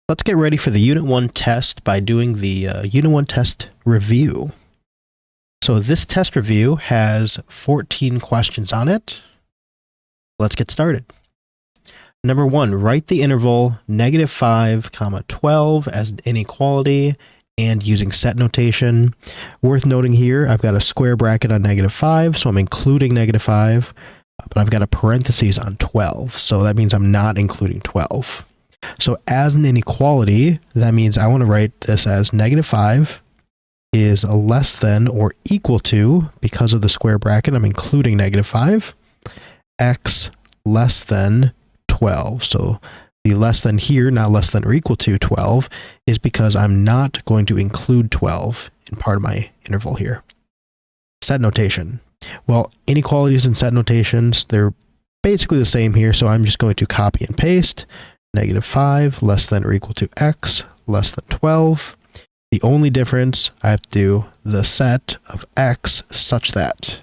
Let's get ready for the Unit 1 test by doing the Unit 1 test review. So this test review has 14 questions on it. Let's get started. Number 1, write the interval -5, 12 as an inequality and using set notation. Worth noting here, I've got a square bracket on -5, so I'm including -5, but I've got a parentheses on 12, so that means I'm not including 12. So as an inequality, that means I want to write this as -5 is less than or equal to, because of the square bracket, I'm including -5, x less than 12. So the less than here, not less than or equal to 12, is because I'm not going to include 12 in part of my interval here. Set notation. Well, inequalities and set notations, they're basically the same here, so I'm just going to copy and paste. -5 less than or equal to x less than 12. The only difference, I have to do the set of x such that.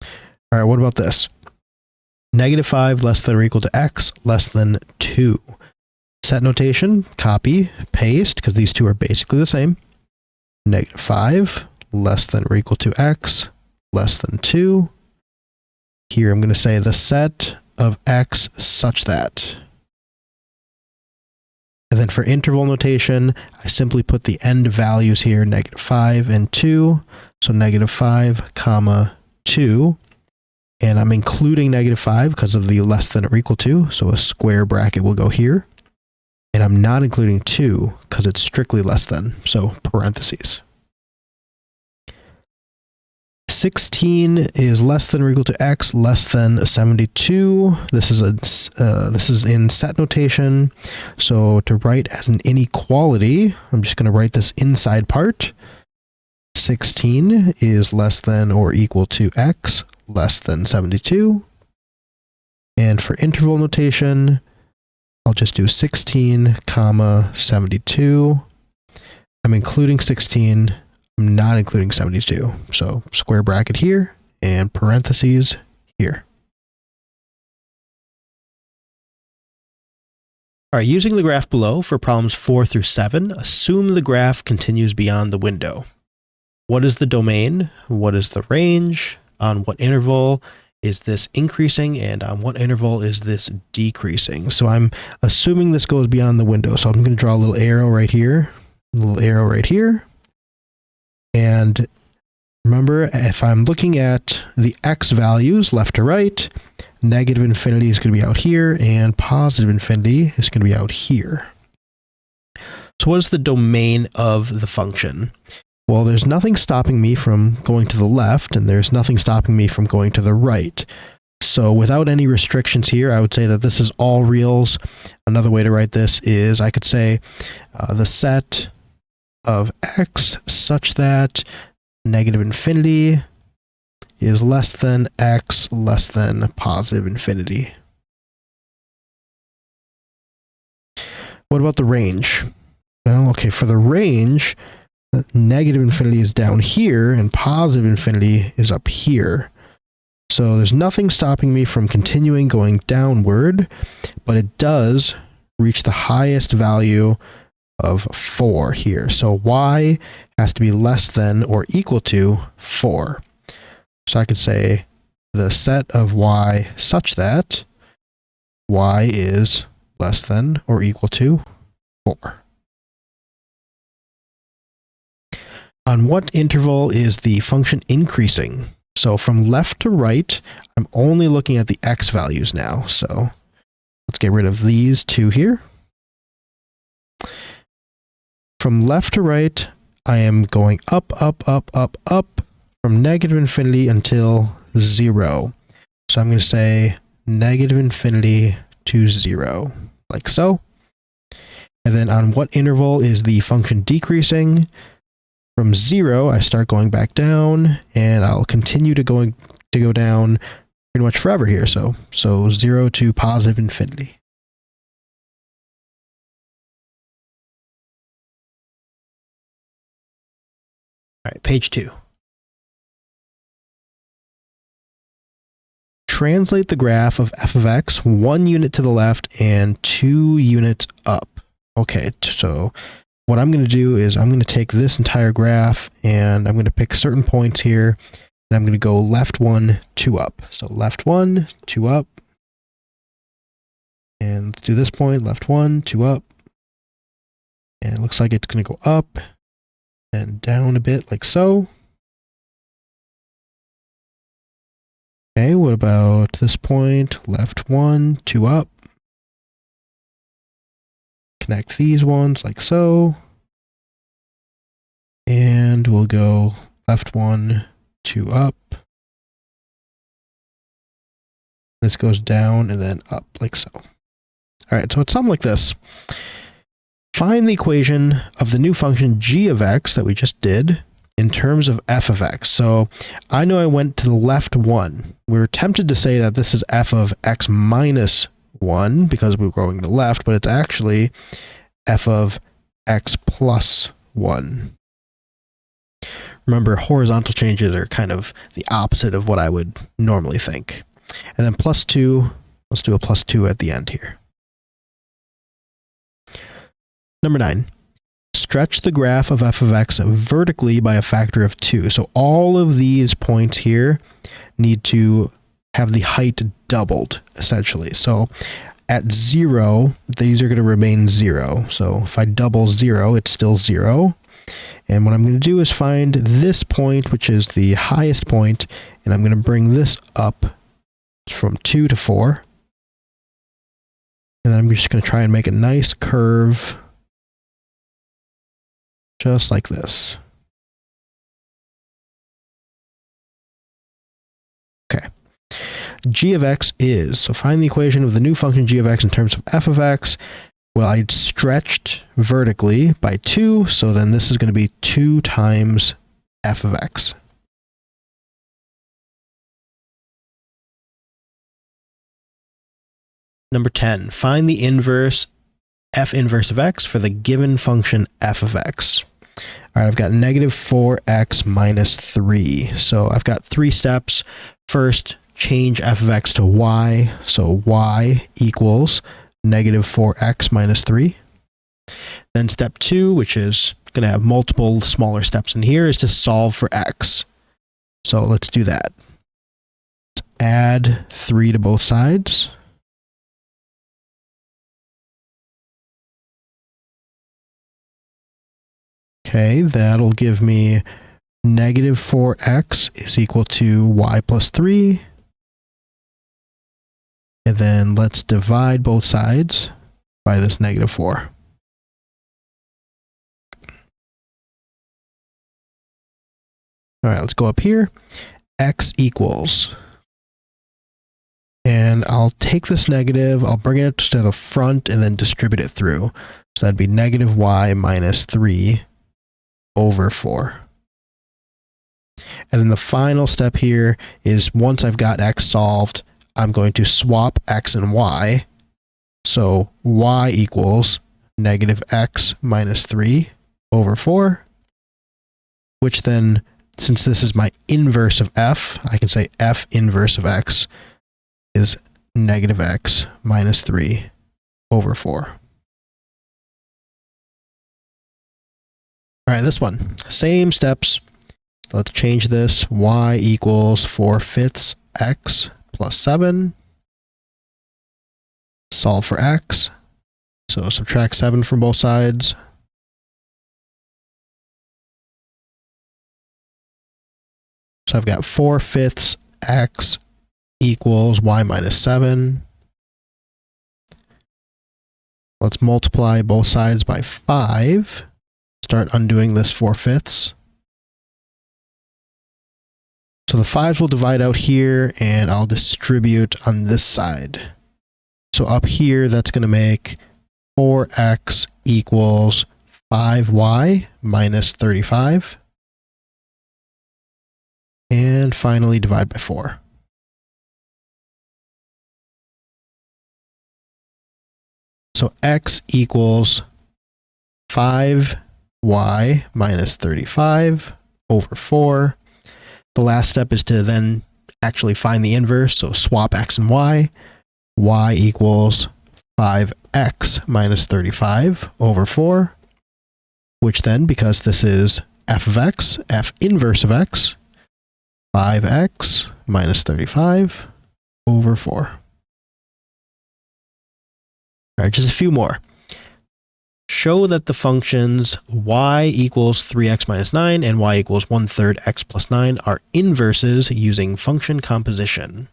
All right, what about this? -5 less than or equal to x less than 2. Set notation, copy, paste, because these two are basically the same. -5 less than or equal to x less than 2. Here I'm going to say the set of x such that. And then for interval notation, I simply put the end values here, -5 and 2. So -5, 2. And I'm including -5 because of the less than or equal to. So a square bracket will go here. And I'm not including 2 because it's strictly less than. So parentheses. 16 is less than or equal to x less than 72. This is in set notation. So to write as an inequality, I'm just going to write this inside part. 16 is less than or equal to x less than 72. And for interval notation, I'll just do 16, 72. I'm including 16. I'm not including 72. So square bracket here and parentheses here. All right, using the graph below for problems 4 through 7, assume the graph continues beyond the window. What is the domain? What is the range? On what interval is this increasing? And on what interval is this decreasing? So I'm assuming this goes beyond the window. So I'm going to draw a little arrow right here, a little arrow right here. And remember, if I'm looking at the x values left to right, negative infinity is going to be out here, and positive infinity is going to be out here. So what is the domain of the function? Well, there's nothing stopping me from going to the left, and there's nothing stopping me from going to the right. So without any restrictions here, I would say that this is all reals. Another way to write this is I could say the set of x such that negative infinity is less than x less than positive infinity. What about the range? Well, okay, for the range, negative infinity is down here and positive infinity is up here. So there's nothing stopping me from continuing going downward, but it does reach the highest value of 4 here. So y has to be less than or equal to 4. So I could say the set of y such that y is less than or equal to 4. On what interval is the function increasing? So from left to right, I'm only looking at the x values now. So let's get rid of these two here. From left to right, I am going up, up, up, up, up from negative infinity until 0. So I'm going to say negative infinity to 0, like so. And then on what interval is the function decreasing? From 0, I start going back down, and I'll continue to go down pretty much forever here. So 0 to positive infinity. All right, page 2. translate the graph of f of x 1 unit to the left and 2 units up. Okay, so what I'm going to do is I'm going to take this entire graph and I'm going to pick certain points here and I'm going to go left 1, 2 up. So left 1, 2 up. And let's do this point, left 1, 2 up. And it looks like it's going to go up and down a bit like so. Okay, what about this point? Left 1, 2 up. Connect these ones like so. And we'll go left 1, 2 up. This goes down and then up like so. All right, so it's something like this. Find the equation of the new function g of x that we just did in terms of f of x. So I know I went to the left 1. We're tempted to say that this is f of x minus 1 because we're going to the left, but it's actually f of x plus 1. Remember, horizontal changes are kind of the opposite of what I would normally think. And then plus 2, let's do a plus 2 at the end here. Number 9. Stretch the graph of f of x vertically by a factor of 2. So all of these points here need to have the height doubled, essentially. So at 0, these are going to remain 0. So if I double 0, it's still 0. And what I'm going to do is find this point, which is the highest point, and I'm going to bring this up from 2 to 4. And then I'm just going to try and make a nice curve just like this. Okay. G of x is, so find the equation of the new function g of x in terms of f of x. Well, I stretched vertically by 2, so then this is going to be 2 times f of x. Number 10, find the inverse f inverse of x for the given function f of x. All right, I've got negative 4x minus 3. So I've got 3 steps. First, change f of x to y. So y equals negative 4x minus 3. Then step 2, which is going to have multiple smaller steps in here, is to solve for x. So let's do that. Let's add 3 to both sides. Okay, that'll give me negative 4x is equal to y plus 3. And then let's divide both sides by this negative 4. All right, let's go up here. X equals. And I'll take this negative, I'll bring it to the front and then distribute it through. So that'd be negative y minus 3 over 4. And then the final step here is once I've got x solved, I'm going to swap x and y. So y equals negative x minus 3 over 4, which then, since this is my inverse of f, I can say f inverse of x is negative x minus 3 over 4. All right, this one, same steps. Let's change this. Y equals 4/5 x plus 7. Solve for x. So subtract 7 from both sides. So I've got 4/5 x equals y minus 7. Let's multiply both sides by 5. Start undoing this 4/5. So the 5s will divide out here, and I'll distribute on this side. So up here, that's going to make 4x equals 5y minus 35. And finally, divide by 4. So x equals 5y minus 35 over 4. The last step is to then actually find the inverse, so swap x and y. Y equals 5x minus 35 over 4, which then, because this is f of x, f inverse of x, 5x minus 35 over 4. All right, just a few more. Show that the functions y equals 3x minus 9 and y equals 1/3 x plus 9 are inverses using function composition.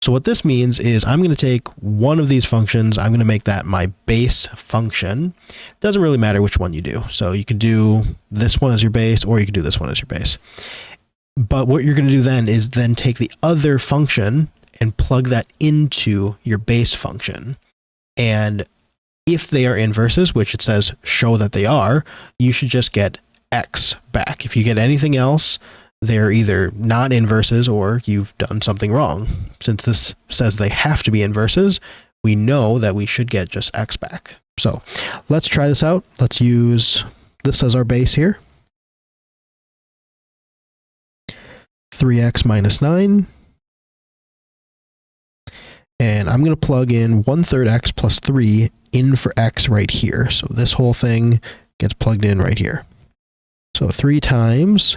So what this means is I'm going to take one of these functions, I'm going to make that my base function. It doesn't really matter which one you do. So you could do this one as your base, or you could do this one as your base. But what you're going to do then is then take the other function and plug that into your base function. And if they are inverses, which it says show that they are, you should just get x back. If you get anything else, they're either not inverses or you've done something wrong. Since this says they have to be inverses, we know that we should get just x back. So let's try this out. Let's use this as our base here. 3x minus 9. And I'm going to plug in 1/3 x plus 3 in for x right here. So this whole thing gets plugged in right here. So 3 times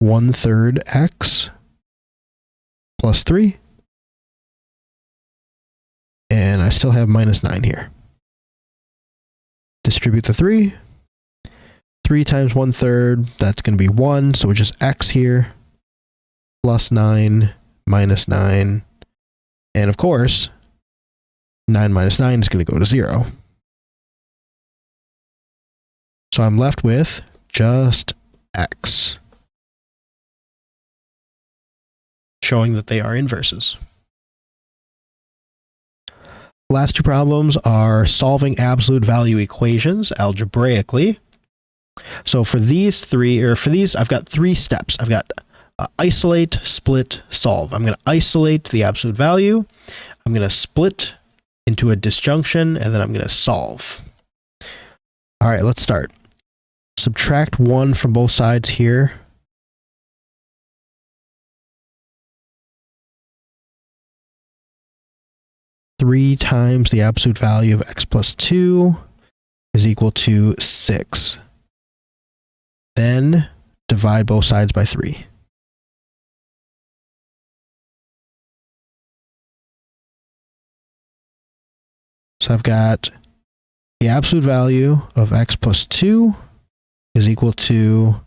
1/3 x plus 3. And I still have minus 9 here. Distribute the 3. 3 times 1/3, that's going to be 1. So it's just x here. Plus 9 minus 9. And of course, 9 minus 9 is going to go to 0. So I'm left with just x, showing that they are inverses. Last two problems are solving absolute value equations algebraically. So for these I've got 3 steps. I've got isolate, split, solve. I'm going to isolate the absolute value. I'm going to split into a disjunction, and then I'm going to solve. All right, let's start. Subtract 1 from both sides here. Three times the absolute value of x plus 2 is equal to 6. Then divide both sides by 3. So I've got the absolute value of x plus 2 is equal to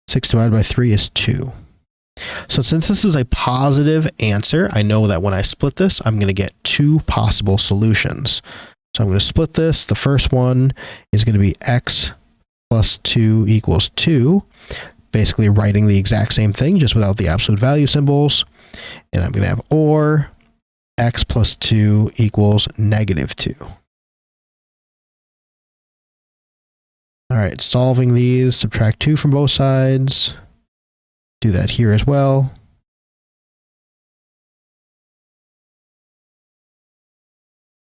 6 divided by 3 is 2. So since this is a positive answer, I know that when I split this, I'm going to get 2 possible solutions. So I'm going to split this. The first one is going to be x plus 2 equals 2, basically writing the exact same thing, just without the absolute value symbols. And I'm going to have or x plus 2 equals negative 2. All right, solving these, subtract 2 from both sides. Do that here as well.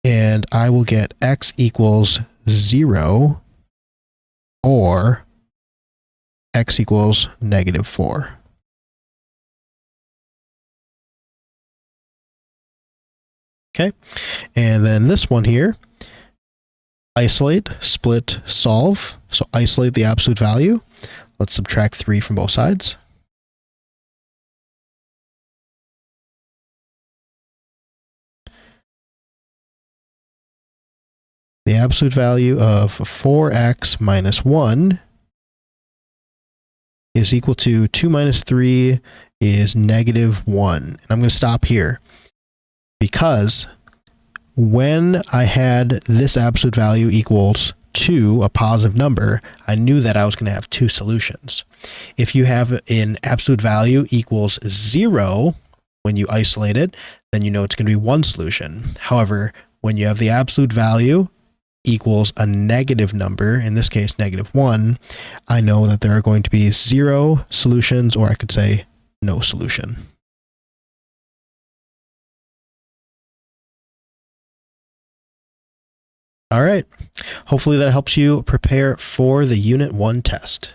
And I will get x equals 0 or x equals negative 4. Okay, and then this one here, isolate, split, solve. So isolate the absolute value. Let's subtract 3 from both sides. The absolute value of 4x minus 1 is equal to 2 minus 3 is negative 1. And I'm going to stop here because when I had this absolute value equals 2, a positive number, I knew that I was going to have 2 solutions. If you have an absolute value equals 0 when you isolate it, then you know it's going to be 1 solution. However, when you have the absolute value equals a negative number, in this case negative 1, I know that there are going to be 0 solutions, or I could say no solution. All right, hopefully that helps you prepare for the Unit 1 test.